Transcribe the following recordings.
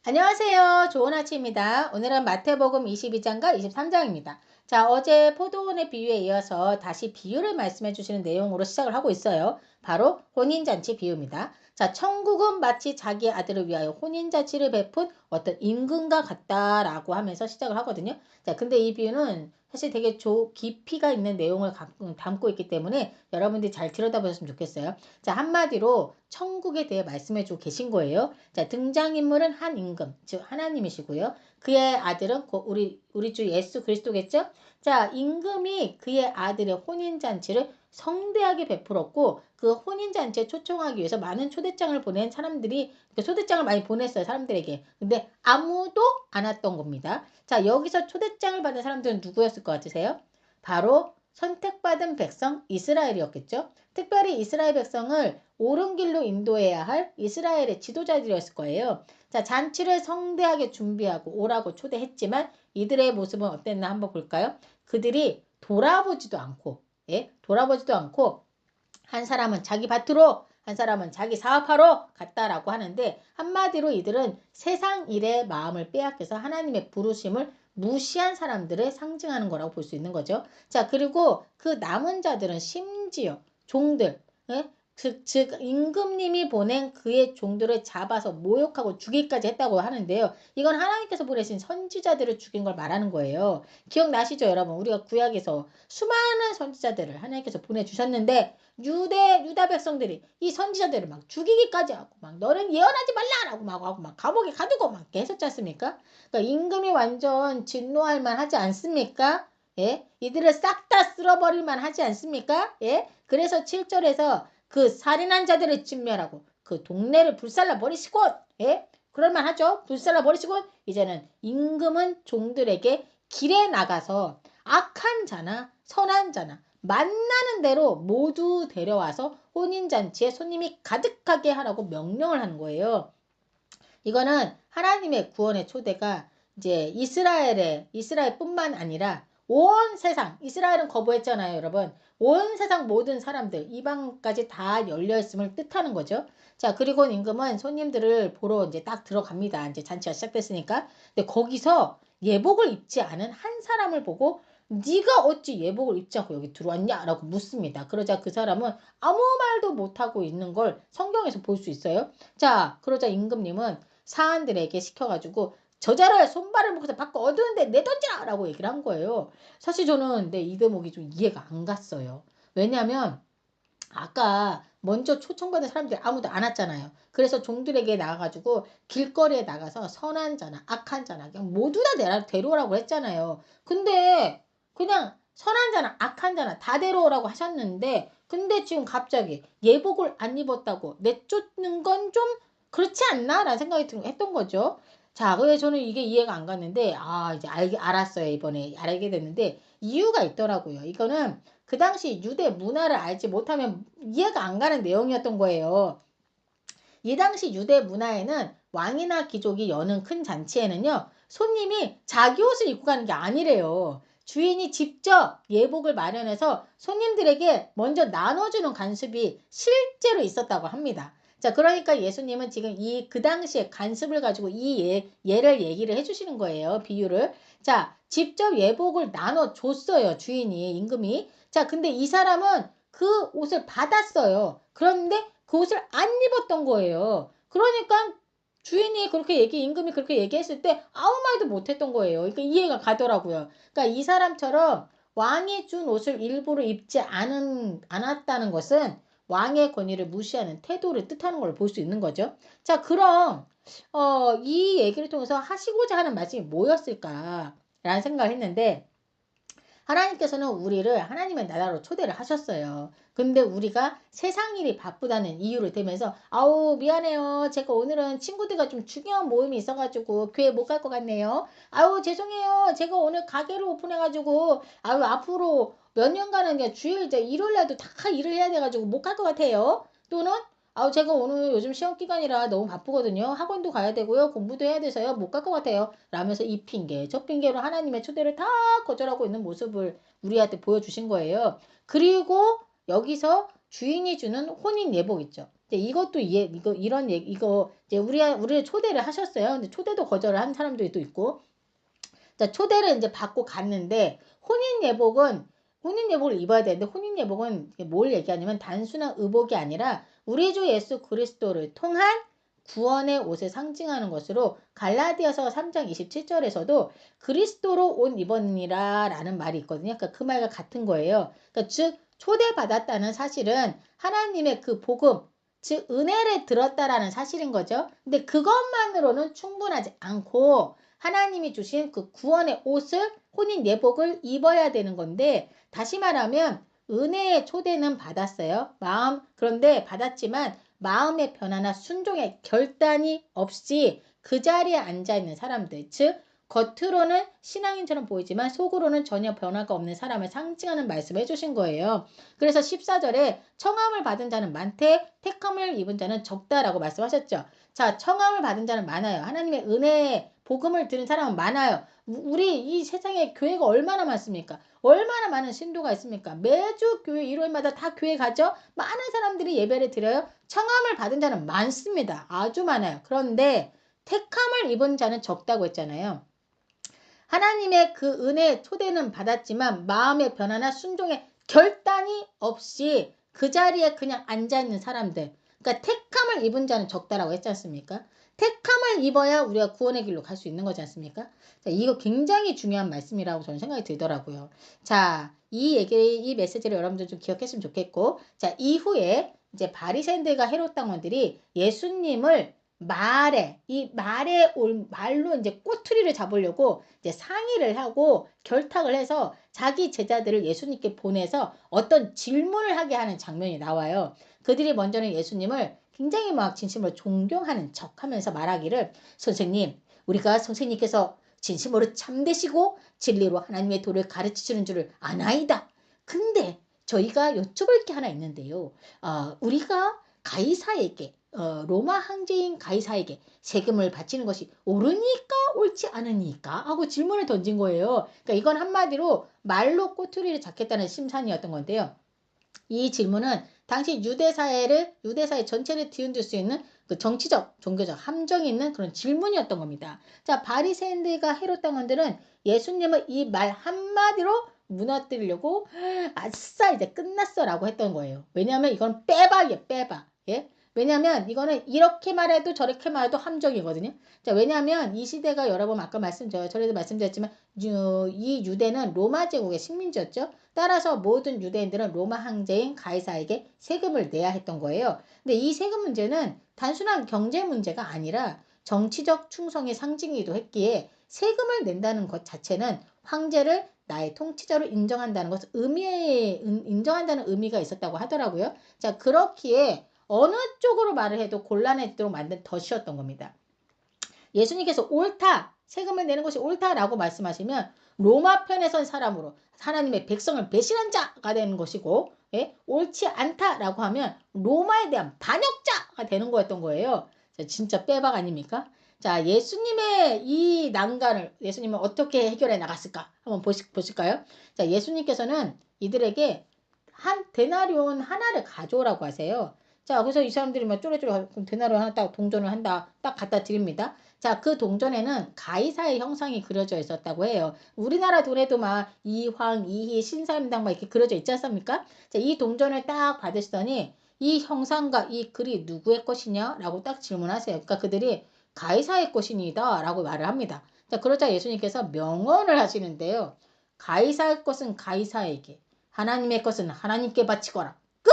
안녕하세요. 좋은 아침입니다. 오늘은 마태복음 22장과 23장입니다. 자, 어제 포도원의 비유에 이어서 다시 비유를 말씀해 주시는 내용으로 시작을 하고 있어요. 바로 혼인잔치 비유입니다. 자, 천국은 마치 자기 아들을 위하여 혼인잔치를 베푼 어떤 임금과 같다라고 하면서 시작을 하거든요. 자, 근데 이 비유는 사실 되게 깊이가 있는 내용을 담고 있기 때문에 여러분들이 잘 들여다보셨으면 좋겠어요. 자, 한마디로 천국에 대해 말씀해 주고 계신 거예요. 자, 등장인물은 한 임금, 즉 하나님이시고요. 그의 아들은 우리 주 예수 그리스도겠죠? 자, 임금이 그의 아들의 혼인잔치를 성대하게 베풀었고 그 혼인잔치에 초청하기 위해서 많은 초대장을 보낸 사람들이 초대장을 많이 보냈어요. 사람들에게. 근데 아무도 안 왔던 겁니다. 자, 여기서 초대장을 받은 사람들은 누구였을 것 같으세요? 바로 선택받은 백성 이스라엘이었겠죠? 특별히 이스라엘 백성을 옳은 길로 인도해야 할 이스라엘의 지도자들이었을 거예요. 자, 잔치를 성대하게 준비하고 오라고 초대했지만 이들의 모습은 어땠나 한번 볼까요? 그들이 돌아보지도 않고, 돌아보지도 않고 한 사람은 자기 밭으로, 한 사람은 자기 사업하러 갔다라고 하는데 한마디로 이들은 세상 일에 마음을 빼앗겨서 하나님의 부르심을 무시한 사람들을 상징하는 거라고 볼 수 있는 거죠. 자, 그리고 그 남은 자들은 심지어 종들, 즉 임금님이 보낸 그의 종들을 잡아서 모욕하고 죽이기까지 했다고 하는데요. 이건 하나님께서 보내신 선지자들을 죽인 걸 말하는 거예요. 기억나시죠, 여러분? 우리가 구약에서 수많은 선지자들을 하나님께서 보내주셨는데 유다 백성들이 이 선지자들을 막 죽이기까지 하고 막 너는 예언하지 말라라고 막 하고 막 감옥에 가두고 막 했었지 않습니까? 그러니까 임금이 완전 진노할 만 하지 않습니까? 예? 이들을 싹 다 쓸어버릴 만 하지 않습니까? 예? 그래서 7절에서 그 살인한 자들을 진멸하고 그 동네를 불살라 버리시고, 예? 그럴만 하죠. 불살라 버리시고 이제는 임금은 종들에게 길에 나가서 악한 자나 선한 자나 만나는 대로 모두 데려와서 혼인잔치에 손님이 가득하게 하라고 명령을 하는 거예요. 이거는 하나님의 구원의 초대가 이제 이스라엘뿐만 아니라 온 세상, 이스라엘은 거부했잖아요, 여러분. 온 세상 모든 사람들, 이방까지 다 열려있음을 뜻하는 거죠. 자, 그리고 임금은 손님들을 보러 이제 딱 들어갑니다. 이제 잔치가 시작됐으니까. 근데 거기서 예복을 입지 않은 한 사람을 보고 네가 어찌 예복을 입지 않고 여기 들어왔냐? 라고 묻습니다. 그러자 그 사람은 아무 말도 못하고 있는 걸 성경에서 볼 수 있어요. 자, 그러자 임금님은 사안들에게 시켜가지고 저자를 손발을 묶어서 밖에 어두운데 내던지라! 라고 얘기를 한 거예요. 사실 저는 이 대목이 좀 이해가 안 갔어요. 왜냐면 아까 먼저 초청받은 사람들이 아무도 안 왔잖아요. 그래서 종들에게 나가가지고 길거리에 나가서 선한 자나 악한 자나 그냥 모두 다 데려오라고 했잖아요. 근데 그냥 선한 자나 악한 자나 다 데려오라고 하셨는데 근데 지금 갑자기 예복을 안 입었다고 내쫓는 건 좀 그렇지 않나? 라는 생각이 했던 거죠. 자, 그래서 저는 이게 이해가 안 갔는데 이제 알았어요. 이번에 알게 됐는데 이유가 있더라고요. 이거는 그 당시 유대 문화를 알지 못하면 이해가 안 가는 내용이었던 거예요. 이 당시 유대 문화에는 왕이나 귀족이 여는 큰 잔치에는요, 손님이 자기 옷을 입고 가는 게 아니래요. 주인이 직접 예복을 마련해서 손님들에게 먼저 나눠주는 간습이 실제로 있었다고 합니다. 자, 그러니까 예수님은 지금 그 당시에 간습을 가지고 예를 얘기를 해주시는 거예요. 비유를. 자, 직접 예복을 나눠줬어요. 주인이, 임금이. 자, 근데 이 사람은 그 옷을 받았어요. 그런데 그 옷을 안 입었던 거예요. 그러니까 임금이 그렇게 얘기했을 때 아무 말도 못했던 거예요. 그러니까 이해가 가더라고요. 그러니까 이 사람처럼 왕이 준 옷을 일부러 입지 않았다는 것은 왕의 권위를 무시하는 태도를 뜻하는 걸 볼 수 있는 거죠. 자, 그럼 이 얘기를 통해서 하시고자 하는 말씀이 뭐였을까라는 생각을 했는데 하나님께서는 우리를 하나님의 나라로 초대를 하셨어요. 근데 우리가 세상 일이 바쁘다는 이유를 대면서 아우 미안해요. 제가 오늘은 친구들과 좀 중요한 모임이 있어가지고 교회 못 갈 것 같네요. 아우 죄송해요. 제가 오늘 가게를 오픈해가지고 아우 앞으로 몇 년간은 그냥 주일 일요일날도 다 일을 해야 돼가지고 못 갈 것 같아요. 또는 제가 오늘 요즘 시험 기간이라 너무 바쁘거든요. 학원도 가야 되고요. 공부도 해야 돼서요. 못 갈 것 같아요. 라면서 이 핑계, 저 핑계로 하나님의 초대를 다 거절하고 있는 모습을 우리한테 보여주신 거예요. 그리고 여기서 주인이 주는 혼인 예복 있죠. 이제 이것도 이런 얘기, 이거 이제 우리를 초대를 하셨어요. 근데 초대도 거절을 한 사람들도 있고. 자, 초대를 이제 받고 갔는데, 혼인 예복을 입어야 되는데, 혼인 예복은 뭘 얘기하냐면 단순한 의복이 아니라 우리 주 예수 그리스도를 통한 구원의 옷을 상징하는 것으로 갈라디아서 3장 27절에서도 그리스도로 옷 입었니라 라는 말이 있거든요. 그러니까 그 말과 같은 거예요. 그러니까 즉 초대받았다는 사실은 하나님의 그 복음, 즉 은혜를 들었다라는 사실인 거죠. 근데 그것만으로는 충분하지 않고 하나님이 주신 그 구원의 옷을, 혼인 예복을 입어야 되는 건데, 다시 말하면 은혜의 초대는 받았어요. 그런데 받았지만 마음의 변화나 순종의 결단이 없이 그 자리에 앉아 있는 사람들, 즉 겉으로는 신앙인처럼 보이지만 속으로는 전혀 변화가 없는 사람을 상징하는 말씀을 해주신 거예요. 그래서 14절에 청함을 받은 자는 많되 택함을 입은 자는 적다라고 말씀하셨죠. 자, 청함을 받은 자는 많아요. 하나님의 은혜에 복음을 들은 사람은 많아요. 우리 이 세상에 교회가 얼마나 많습니까? 얼마나 많은 신도가 있습니까? 매주 교회 일요일마다 다 교회 가죠? 많은 사람들이 예배를 드려요. 청함을 받은 자는 많습니다. 아주 많아요. 그런데 택함을 입은 자는 적다고 했잖아요. 하나님의 그 은혜 초대는 받았지만 마음의 변화나 순종의 결단이 없이 그 자리에 그냥 앉아있는 사람들, 그러니까 택함을 입은 자는 적다라고 했지 않습니까? 택함을 입어야 우리가 구원의 길로 갈 수 있는 거지 않습니까? 자, 이거 굉장히 중요한 말씀이라고 저는 생각이 들더라고요. 자, 이 메시지를 여러분들 좀 기억했으면 좋겠고, 자, 이후에 이제 바리새인들과 헤롯 당원들이 예수님을 말로 이제 꼬투리를 잡으려고 이제 상의를 하고 결탁을 해서 자기 제자들을 예수님께 보내서 어떤 질문을 하게 하는 장면이 나와요. 그들이 먼저는 예수님을 굉장히 막 진심으로 존경하는 척 하면서 말하기를, 선생님, 우리가 선생님께서 진심으로 참되시고 진리로 하나님의 도를 가르치시는 줄을 아나이다. 근데 저희가 여쭤볼 게 하나 있는데요. 우리가 가이사에게 로마 황제인 가이사에게 세금을 바치는 것이 옳으니까 옳지 않으니까 하고 질문을 던진 거예요. 그러니까 이건 한마디로 말로 꼬투리를 잡겠다는 심산이었던 건데요. 이 질문은 당시 유대사회 전체를 뒤흔들 수 있는 그 정치적, 종교적 함정이 있는 그런 질문이었던 겁니다. 자, 바리새인들과 헤롯 당원들은 예수님을 이 말 한마디로 무너뜨리려고 아싸 이제 끝났어라고 했던 거예요. 왜냐하면 이건 빼박이에요, 빼박. 예? 왜냐하면 이거는 이렇게 말해도 저렇게 말해도 함정이거든요. 자, 왜냐하면 이 시대가 여러분 아까 전에도 말씀드렸지만 이 유대는 로마 제국의 식민지였죠. 따라서 모든 유대인들은 로마 황제인 가이사에게 세금을 내야 했던 거예요. 근데 이 세금 문제는 단순한 경제 문제가 아니라 정치적 충성의 상징이기도 했기에 세금을 낸다는 것 자체는 황제를 나의 통치자로 인정한다는 인정한다는 의미가 있었다고 하더라고요. 자, 그렇기에 어느 쪽으로 말을 해도 곤란해지도록 만든 덫이었던 겁니다. 예수님께서 옳다, 세금을 내는 것이 옳다라고 말씀하시면 로마 편에 선 사람으로 하나님의 백성을 배신한 자가 되는 것이고, 예? 옳지 않다라고 하면 로마에 대한 반역자가 되는 거였던 거예요. 자, 진짜 빼박 아닙니까? 자, 예수님의 이 난간을 예수님은 어떻게 해결해 나갔을까? 한번 보실까요? 자, 예수님께서는 이들에게 한 데나리온 하나를 가져오라고 하세요. 자, 그래서 이 사람들이 막 쪼래쪼래 데나리온 하나 딱 동전을 한다 딱 갖다 드립니다. 자, 그 동전에는 가이사의 형상이 그려져 있었다고 해요. 우리나라 돈에도 막 이황, 이희, 신사임당 막 이렇게 그려져 있지 않습니까? 자, 이 동전을 딱 받으시더니 이 형상과 이 글이 누구의 것이냐? 라고 딱 질문하세요. 그러니까 그들이 가이사의 것이니다 라고 말을 합니다. 자, 그러자 예수님께서 명언을 하시는데요. 가이사의 것은 가이사에게, 하나님의 것은 하나님께 바치거라. 끝!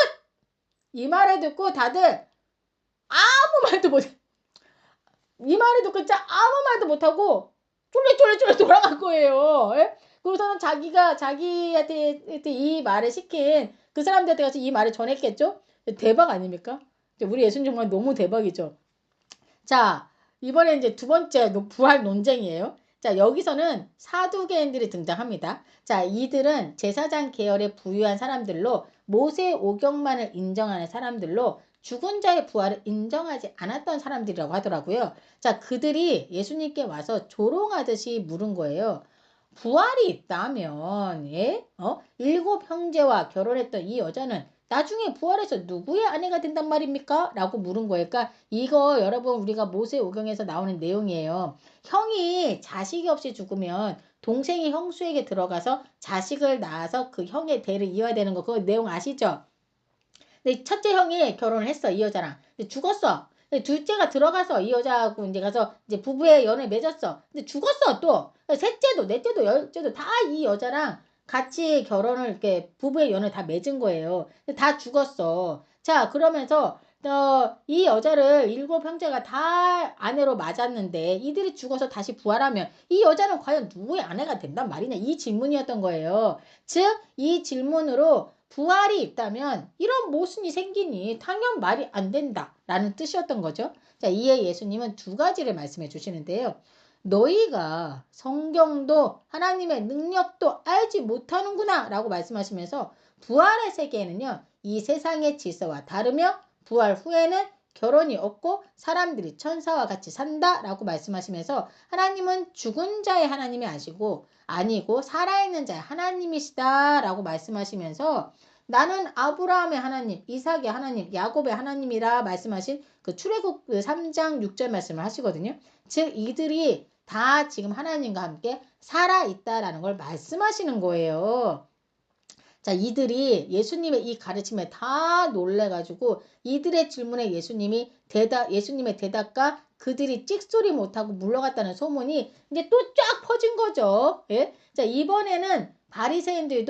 이 말을 듣고 다들 아무 말도 못해. 이 말을 듣고 진짜 아무 말도 못하고 쫄래쫄래 돌아간 거예요. 예? 그러고서는 자기한테 이 말을 시킨 그 사람들한테 가서 이 말을 전했겠죠? 대박 아닙니까? 우리 예수님 정말 너무 대박이죠. 자, 이번에 이제 두 번째 부활 논쟁이에요. 자, 여기서는 사두개인들이 등장합니다. 자, 이들은 제사장 계열에 부유한 사람들로 모세 오경만을 인정하는 사람들로 죽은 자의 부활을 인정하지 않았던 사람들이라고 하더라고요. 자, 그들이 예수님께 와서 조롱하듯이 물은 거예요. 부활이 있다면, 예? 7 형제와 결혼했던 이 여자는 나중에 부활해서 누구의 아내가 된단 말입니까? 라고 물은 거예요. 그러니까 이거 여러분 우리가 모세오경에서 나오는 내용이에요. 형이 자식이 없이 죽으면 동생이 형수에게 들어가서 자식을 낳아서 그 형의 대를 이어야 되는 거 그거 내용 아시죠? 근데 첫째 형이 결혼을 했어 이 여자랑. 근데 죽었어. 근데 둘째가 들어가서 이 여자하고 이제 가서 이제 부부의 연을 맺었어. 근데 죽었어 또. 셋째도 넷째도 열째도 다 이 여자랑 같이 결혼을 이렇게 부부의 연을 다 맺은 거예요. 근데 다 죽었어. 자 그러면서 이 여자를 일곱 형제가 다 아내로 맞았는데 이들이 죽어서 다시 부활하면 이 여자는 과연 누구의 아내가 된단 말이냐 이 질문이었던 거예요. 즉 이 질문으로 부활이 있다면 이런 모순이 생기니 당연 말이 안 된다 라는 뜻이었던 거죠. 자, 이에 예수님은 두 가지를 말씀해 주시는데요. 너희가 성경도 하나님의 능력도 알지 못하는구나 라고 말씀하시면서 부활의 세계에는요. 이 세상의 질서와 다르며 부활 후에는 결혼이 없고 사람들이 천사와 같이 산다 라고 말씀하시면서 하나님은 죽은 자의 하나님이 아니고 살아있는 자의 하나님이시다 라고 말씀하시면서 나는 아브라함의 하나님, 이삭의 하나님, 야곱의 하나님이라 말씀하신 그 출애굽 3장 6절 말씀을 하시거든요. 즉 이들이 다 지금 하나님과 함께 살아있다라는 걸 말씀하시는 거예요. 자, 이들이 예수님의 이 가르침에 다 놀래가지고 이들의 질문에 예수님의 대답과 그들이 찍소리 못하고 물러갔다는 소문이 이제 또 쫙 퍼진 거죠. 예? 자, 이번에는 바리새인들이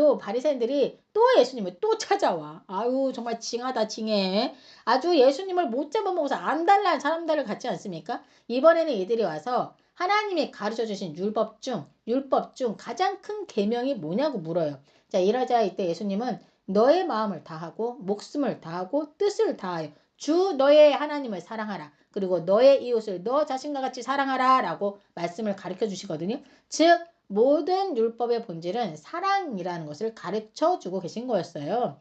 또 예수님을 또 찾아와. 아유, 정말 징하다, 징해. 아주 예수님을 못 잡아먹어서 안달난 사람들을 같지 않습니까? 이번에는 이들이 와서 하나님이 가르쳐 주신 율법 중 가장 큰 계명이 뭐냐고 물어요. 자, 이러자 이때 예수님은 너의 마음을 다하고 목숨을 다하고 뜻을 다하여 주 너의 하나님을 사랑하라. 그리고 너의 이웃을 너 자신과 같이 사랑하라 라고 말씀을 가르쳐 주시거든요. 즉 모든 율법의 본질은 사랑이라는 것을 가르쳐 주고 계신 거였어요.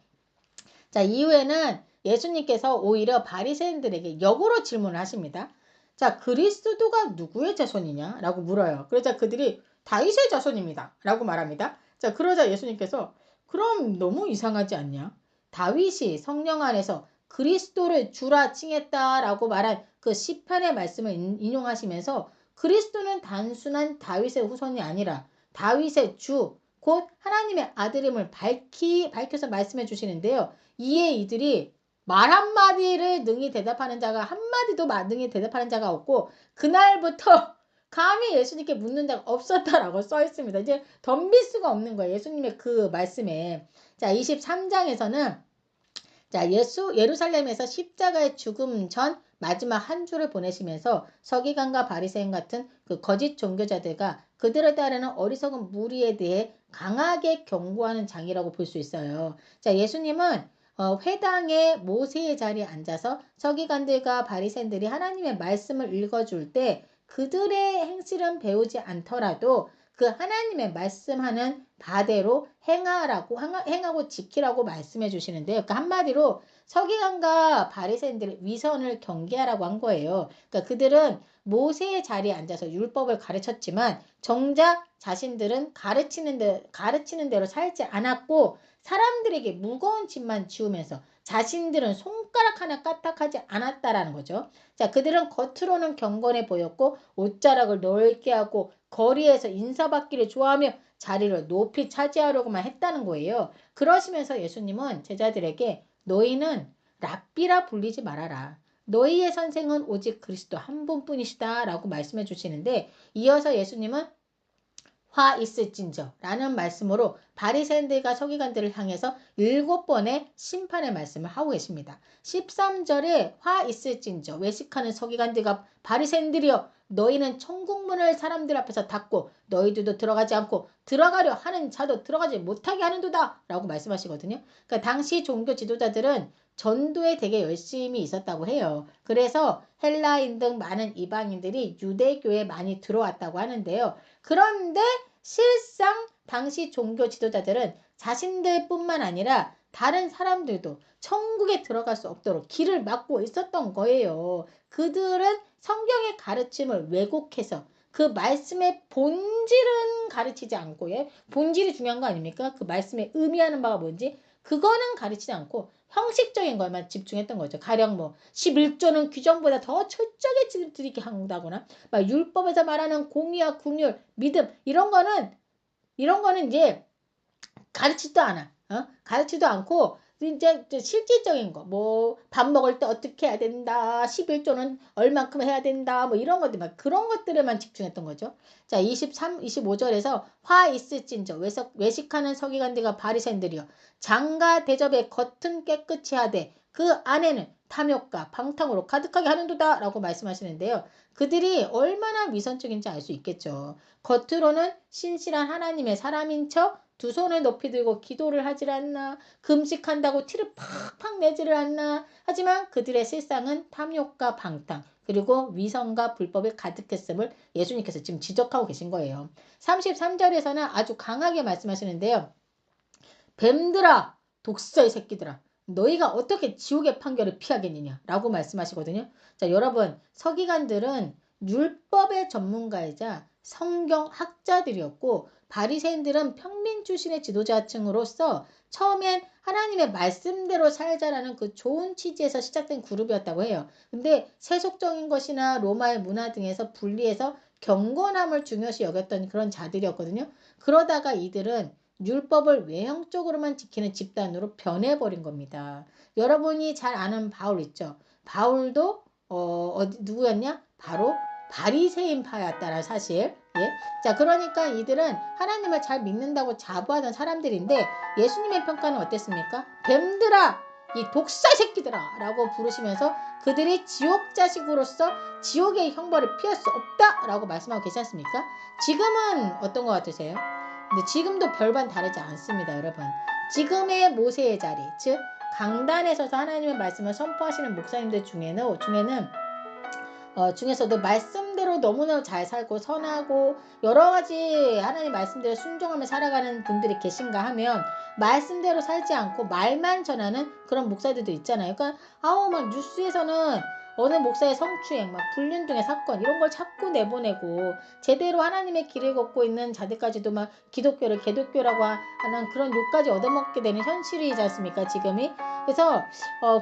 자, 이후에는 예수님께서 오히려 바리새인들에게 역으로 질문을 하십니다. 자, 그리스도가 누구의 자손이냐? 라고 물어요. 그러자 그들이 다윗의 자손입니다. 라고 말합니다. 자, 그러자 예수님께서 그럼 너무 이상하지 않냐? 다윗이 성령 안에서 그리스도를 주라 칭했다라고 말한 그 시편의 말씀을 인용하시면서 그리스도는 단순한 다윗의 후손이 아니라 다윗의 주, 곧 하나님의 아들임을 밝혀서 말씀해 주시는데요. 이에 이들이 말 한마디를 능히 대답하는 자가 한마디도 능히 대답하는 자가 없고 그날부터 감히 예수님께 묻는 자가 없었다라고 써 있습니다. 이제 덤빌 수가 없는 거예요. 예수님의 그 말씀에. 자, 23장에서는 자, 예루살렘에서 십자가의 죽음 전 마지막 한 주를 보내시면서 서기관과 바리새인 같은 그 거짓 종교자들과 그들을 따르는 어리석은 무리에 대해 강하게 경고하는 장이라고 볼 수 있어요. 자, 예수님은 회당의 모세의 자리에 앉아서 서기관들과 바리새인들이 하나님의 말씀을 읽어줄 때 그들의 행실은 배우지 않더라도 그 하나님의 말씀하는 바대로 행하고 지키라고 말씀해 주시는데요. 그러니까 한마디로 서기관과 바리새인들의 위선을 경계하라고 한 거예요. 그러니까 그들은 모세의 자리에 앉아서 율법을 가르쳤지만 정작 자신들은 가르치는 대로 살지 않았고 사람들에게 무거운 짐만 지우면서 자신들은 손가락 하나 까딱하지 않았다라는 거죠. 자, 그들은 겉으로는 경건해 보였고 옷자락을 넓게 하고 거리에서 인사받기를 좋아하며 자리를 높이 차지하려고만 했다는 거예요. 그러시면서 예수님은 제자들에게 너희는 랍비라 불리지 말아라. 너희의 선생은 오직 그리스도 한 분뿐이시다 라고 말씀해 주시는데 이어서 예수님은 화 있을진저 라는 말씀으로 바리새인들과 서기관들을 향해서 7번의 심판의 말씀을 하고 계십니다. 13절에 화 있을진저 외식하는 서기관들과 바리새인들이여 너희는 천국문을 사람들 앞에서 닫고 너희들도 들어가지 않고 들어가려 하는 자도 들어가지 못하게 하는도다 라고 말씀하시거든요. 그러니까 당시 종교 지도자들은 전도에 되게 열심히 있었다고 해요. 그래서 헬라인 등 많은 이방인들이 유대교에 많이 들어왔다고 하는데요. 그런데 실상 당시 종교 지도자들은 자신들뿐만 아니라 다른 사람들도 천국에 들어갈 수 없도록 길을 막고 있었던 거예요. 그들은 성경의 가르침을 왜곡해서 그 말씀의 본질은 가르치지 않고 본질이 중요한 거 아닙니까? 그 말씀에 의미하는 바가 뭔지 그거는 가르치지 않고 형식적인 것만 집중했던 거죠. 가령 뭐 11조는 규정보다 더 철저하게 지키게 한다거나 막 율법에서 말하는 공의와 긍휼, 믿음 이런 거는 이제 가르치지도 않아. 가르치지도 않고 이제 실질적인 거, 뭐 밥 먹을 때 어떻게 해야 된다, 11조는 얼만큼 해야 된다, 뭐 이런 것들, 막 그런 것들에만 집중했던 거죠. 자, 25절에서 화 있을진저 외식하는 서기관들과 바리새인들이여 장과 대접의 겉은 깨끗이 하되 그 안에는 탐욕과 방탕으로 가득하게 하는도다 라고 말씀하시는데요. 그들이 얼마나 위선적인지 알 수 있겠죠. 겉으로는 신실한 하나님의 사람인 척 두 손을 높이 들고 기도를 하질 않나, 금식한다고 티를 팍팍 내지를 않나, 하지만 그들의 실상은 탐욕과 방탕 그리고 위선과 불법에 가득했음을 예수님께서 지금 지적하고 계신 거예요. 33절에서는 아주 강하게 말씀하시는데요. 뱀들아, 독사의 새끼들아, 너희가 어떻게 지옥의 판결을 피하겠느냐 라고 말씀하시거든요. 자, 여러분, 서기관들은 율법의 전문가이자 성경 학자들이었고 바리새인들은 평민 출신의 지도자층으로서 처음엔 하나님의 말씀대로 살자라는 그 좋은 취지에서 시작된 그룹이었다고 해요. 근데 세속적인 것이나 로마의 문화 등에서 분리해서 경건함을 중요시 여겼던 그런 자들이었거든요. 그러다가 이들은 율법을 외형적으로만 지키는 집단으로 변해버린 겁니다. 여러분이 잘 아는 바울 있죠? 바울도 누구였냐? 바로 바리새인파였다는 사실. 예. 자, 그러니까 이들은 하나님을 잘 믿는다고 자부하던 사람들인데 예수님의 평가는 어땠습니까? 뱀들아, 이 독사 새끼들아 라고 부르시면서 그들이 지옥 자식으로서 지옥의 형벌을 피할 수 없다 라고 말씀하고 계시지 않습니까? 지금은 어떤 것 같으세요? 근데 지금도 별반 다르지 않습니다, 여러분. 지금의 모세의 자리, 즉 강단에 서서 하나님의 말씀을 선포하시는 목사님들 중에서도 말씀대로 너무나 잘 살고 선하고 여러 가지 하나님 말씀대로 순종하며 살아가는 분들이 계신가 하면 말씀대로 살지 않고 말만 전하는 그런 목사들도 있잖아요. 그러니까 막 뉴스에서는 어느 목사의 성추행, 막 불륜 등의 사건 이런 걸 자꾸 내보내고 제대로 하나님의 길을 걷고 있는 자들까지도 막 기독교를 개독교라고 하는 그런 욕까지 얻어먹게 되는 현실이지 않습니까? 지금이. 그래서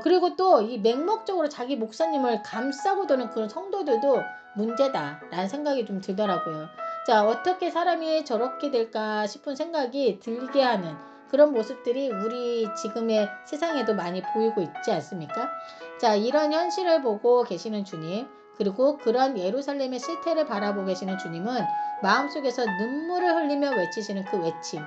그리고 또 이 맹목적으로 자기 목사님을 감싸고 도는 그런 성도들도 문제다라는 생각이 좀 들더라고요. 자, 어떻게 사람이 저렇게 될까 싶은 생각이 들게 하는 그런 모습들이 우리 지금의 세상에도 많이 보이고 있지 않습니까? 자, 이런 현실을 보고 계시는 주님, 그리고 그런 예루살렘의 실태를 바라보고 계시는 주님은 마음속에서 눈물을 흘리며 외치시는 그 외침,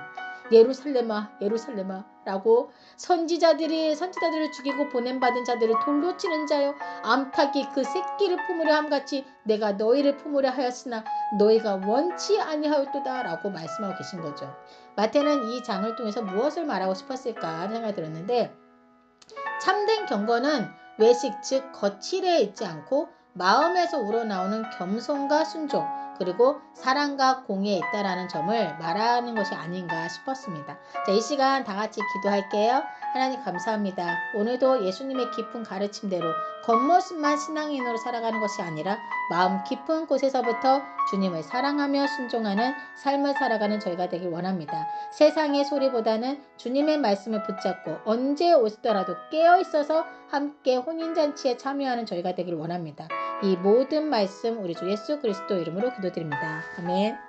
예루살렘아 예루살렘아 라고 선지자들을 죽이고 보냄받은 자들을 돌로 치는 자여 암탉이 그 새끼를 품으려 함같이 내가 너희를 품으려 하였으나 너희가 원치 아니하였도다 라고 말씀하고 계신 거죠. 마태는 이 장을 통해서 무엇을 말하고 싶었을까 하는 생각이 들었는데 참된 경건은 외식 즉 거칠에 있지 않고 마음에서 우러나오는 겸손과 순종 그리고 사랑과 공의에 있다라는 점을 말하는 것이 아닌가 싶었습니다. 자, 이 시간 다 같이 기도할게요. 하나님 감사합니다. 오늘도 예수님의 깊은 가르침대로 겉모습만 신앙인으로 살아가는 것이 아니라 마음 깊은 곳에서부터 주님을 사랑하며 순종하는 삶을 살아가는 저희가 되길 원합니다. 세상의 소리보다는 주님의 말씀을 붙잡고 언제 오시더라도 깨어있어서 함께 혼인잔치에 참여하는 저희가 되길 원합니다. 이 모든 말씀 우리 주 예수 그리스도 이름으로 기도드립니다. 아멘.